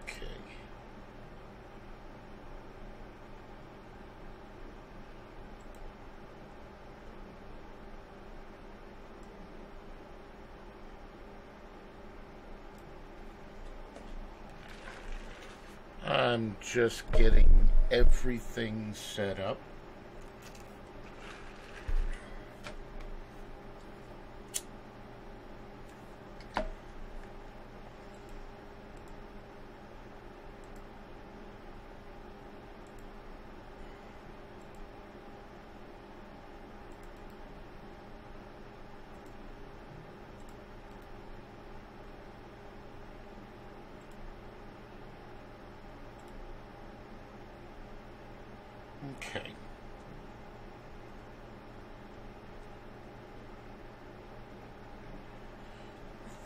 Okay. I'm just getting everything set up. Okay.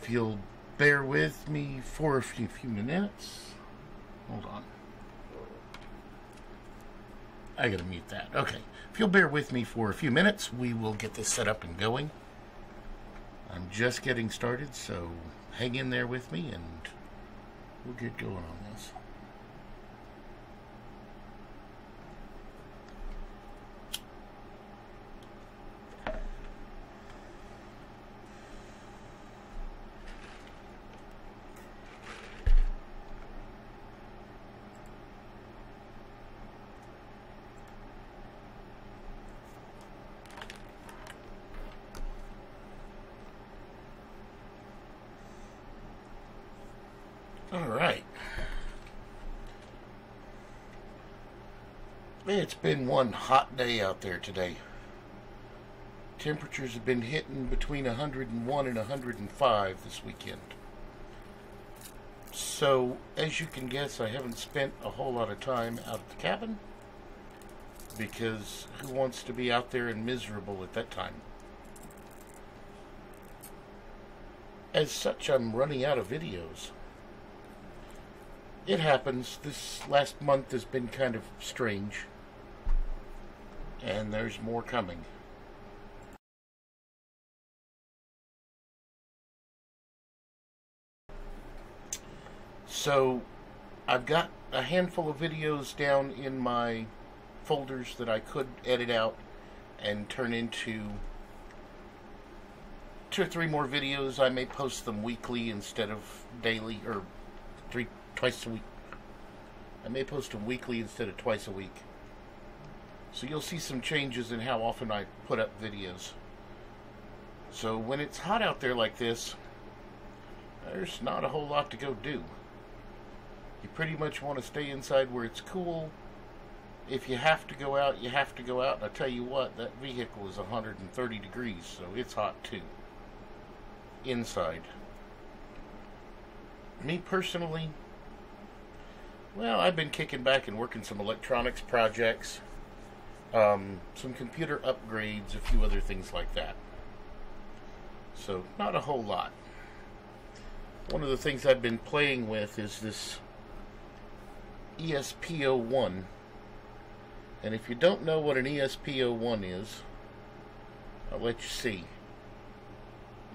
If you'll bear with me for a few minutes. Hold on. I gotta mute that. Okay. If you'll bear with me for a few minutes, we will get this set up and going. I'm just getting started, so hang in there with me and we'll get going on this. All right. It's been one hot day out there today. Temperatures have been hitting between 101 and 105 this weekend. So, as you can guess, I haven't spent a whole lot of time out at the cabin, because who wants to be out there and miserable at that time? As such, I'm running out of videos. It happens. This last month has been kind of strange. And there's more coming. So, I've got a handful of videos down in my folders that I could edit out and turn into 2 or 3 more videos. I may post them weekly instead of daily, or twice a week. I may post them weekly instead of twice a week. So you'll see some changes in how often I put up videos. So when it's hot out there like this, there's not a whole lot to go do. You pretty much want to stay inside where it's cool. If you have to go out, you have to go out. And I tell you what, that vehicle is 130 degrees, so it's hot too. Inside. Me personally, well, I've been kicking back and working some electronics projects, some computer upgrades, a few other things like that. So, not a whole lot. One of the things I've been playing with is this ESP-01. And if you don't know what an ESP-01 is, I'll let you see.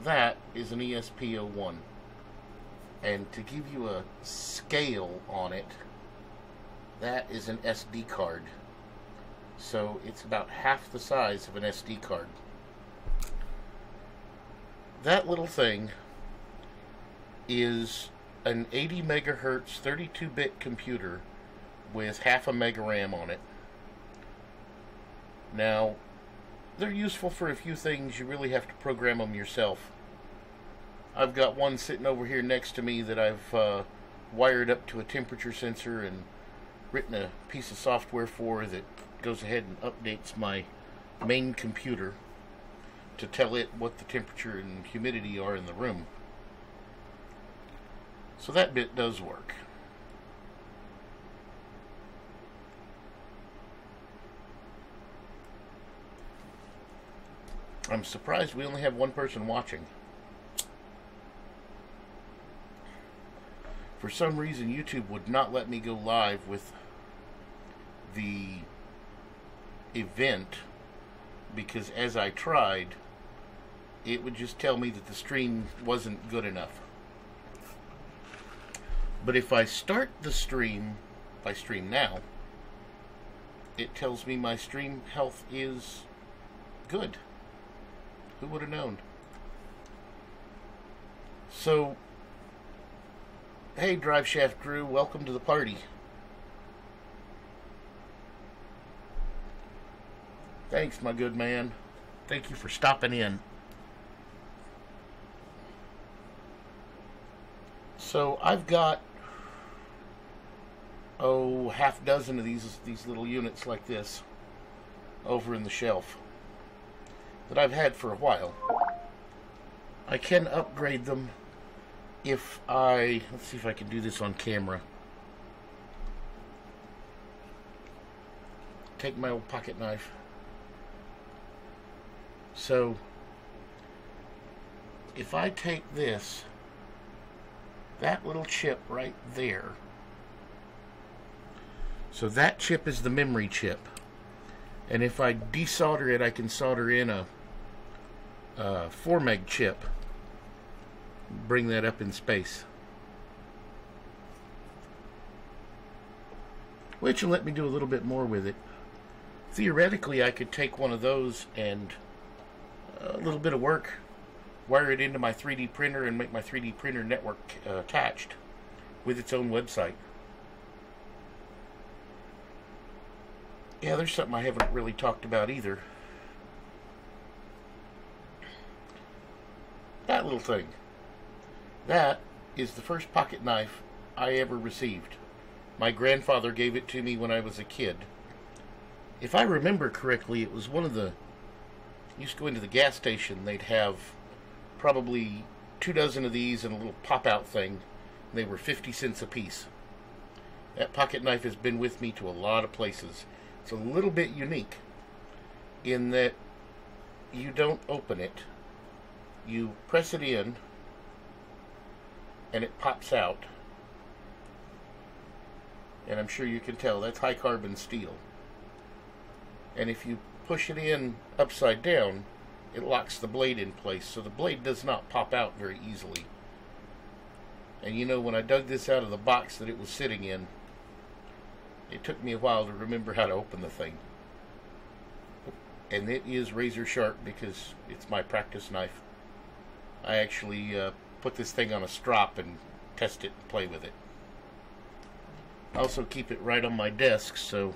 That is an ESP-01. And to give you a scale on it, that is an SD card. So it's about half the size of an SD card. That little thing is an 80 megahertz 32-bit computer with half a mega RAM on it. Now, they're useful for a few things. You really have to program them yourself. I've got one sitting over here next to me that I've wired up to a temperature sensor and written a piece of software for that goes ahead and updates my main computer to tell it what the temperature and humidity are in the room. So that bit does work. I'm surprised we only have one person watching. For some reason, YouTube would not let me go live with the event, because as I tried, it would just tell me that the stream wasn't good enough. But if I start the stream, if I stream now, it tells me my stream health is good. Who would have known? So, hey Drive Shaft Drew, welcome to the party. Thanks, my good man. Thank you for stopping in. So I've got half dozen of these little units like this over in the shelf that I've had for a while. I can upgrade them if let's see if I can do this on camera. Take my old pocket knife. So if I take this, that little chip right there, so that chip is the memory chip, and if I desolder it, I can solder in a 4 meg chip, bring that up in space, which will let me do a little bit more with it. Theoretically, I could take one of those and a little bit of work, wire it into my 3D printer and make my 3D printer network attached with its own website. Yeah, there's something I haven't really talked about either. That little thing. That is the first pocket knife I ever received. My grandfather gave it to me when I was a kid. If I remember correctly, it was one of the... used to go into the gas station, they'd have probably 2 dozen of these and a little pop-out thing. They were 50 cents a piece. That pocket knife has been with me to a lot of places. It's a little bit unique in that you don't open it. You press it in and it pops out. And I'm sure you can tell that's high carbon steel. And if you push it in upside down, it locks the blade in place, so the blade does not pop out very easily. And you know, when I dug this out of the box that it was sitting in, it took me a while to remember how to open the thing. And it is razor sharp because it's my practice knife. I actually put this thing on a strop and test it and play with it. I also keep it right on my desk, so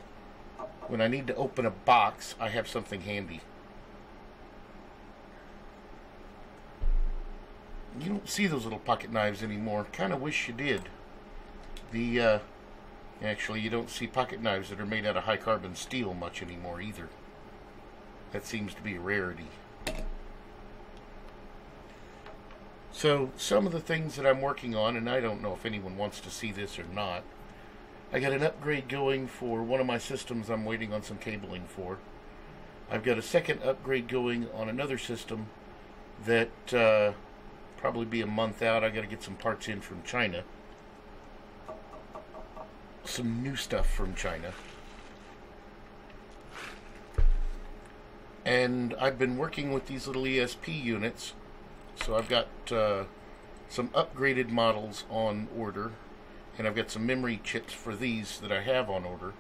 when I need to open a box, I have something handy. You don't see those little pocket knives anymore. Kind of wish you did. Actually, you don't see pocket knives that are made out of high carbon steel much anymore either. That seems to be a rarity. So, some of the things that I'm working on, and I don't know if anyone wants to see this or not, I got an upgrade going for one of my systems I'm waiting on some cabling for. I've got a second upgrade going on another system that probably be a month out. I got to get some parts in from China. Some new stuff from China. And I've been working with these little ESP units. So I've got some upgraded models on order. And I've got some memory chips for these that I have on order.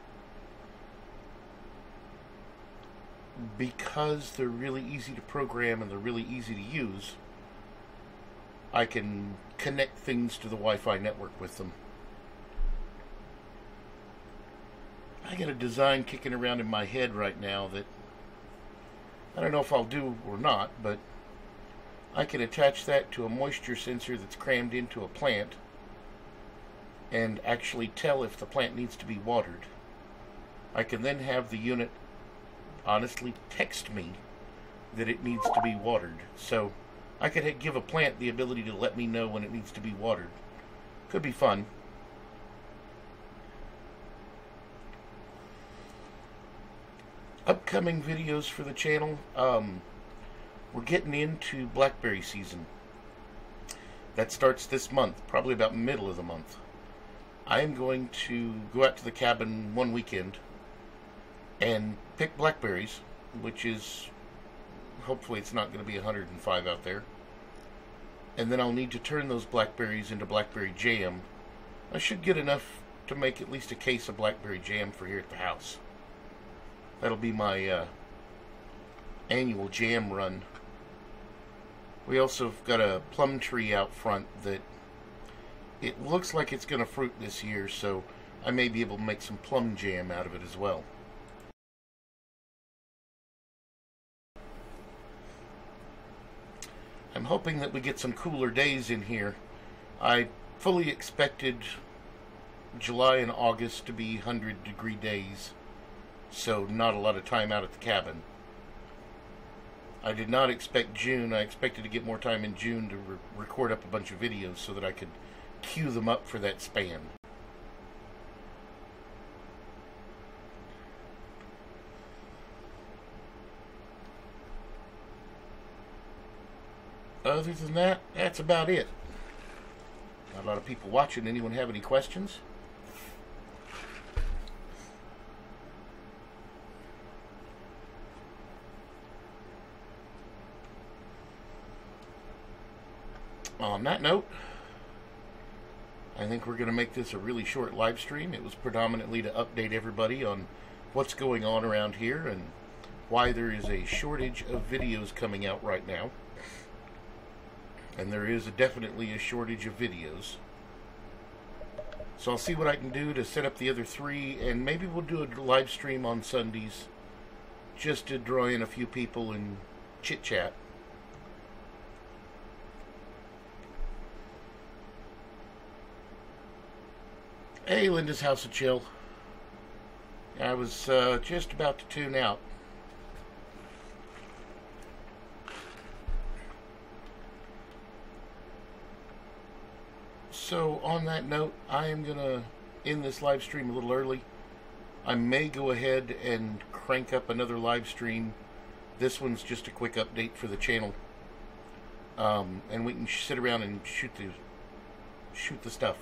Because they're really easy to program and they're really easy to use, I can connect things to the Wi-Fi network with them. I got a design kicking around in my head right now that I don't know if I'll do or not, but I can attach that to a moisture sensor that's crammed into a plant and actually tell if the plant needs to be watered. I can then have the unit honestly text me that it needs to be watered. So I could give a plant the ability to let me know when it needs to be watered. Could be fun. Upcoming videos for the channel. We're getting into blackberry season. That starts this month, probably about middle of the month. I am going to go out to the cabin one weekend and pick blackberries, which is, hopefully it's not going to be 105 out there. And then I'll need to turn those blackberries into blackberry jam I should get enough to make at least a case of blackberry jam for here at the house. That'll be my annual jam run. We also have got a plum tree out front that it looks like it's going to fruit this year, so I may be able to make some plum jam out of it as well. I'm hoping that we get some cooler days in here. I fully expected July and August to be 100-degree days, so not a lot of time out at the cabin. I did not expect June. I expected to get more time in June to record up a bunch of videos so that I could queue them up for that span. Other than that, that's about it. Not a lot of people watching. Anyone have any questions? On that note, I think we're going to make this a really short live stream. It was predominantly to update everybody on what's going on around here and why there is a shortage of videos coming out right now. And there is definitely a shortage of videos. So I'll see what I can do to set up the other 3, and maybe we'll do a live stream on Sundays just to draw in a few people and chit-chat. Hey, Linda's House of Chill. I was just about to tune out. So, on that note, I am going to end this live stream a little early. I may go ahead and crank up another live stream. This one's just a quick update for the channel. And we can sit around and shoot the stuff.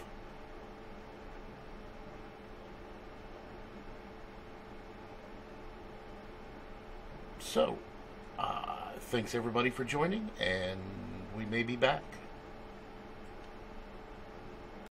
So, thanks everybody for joining, and we may be back.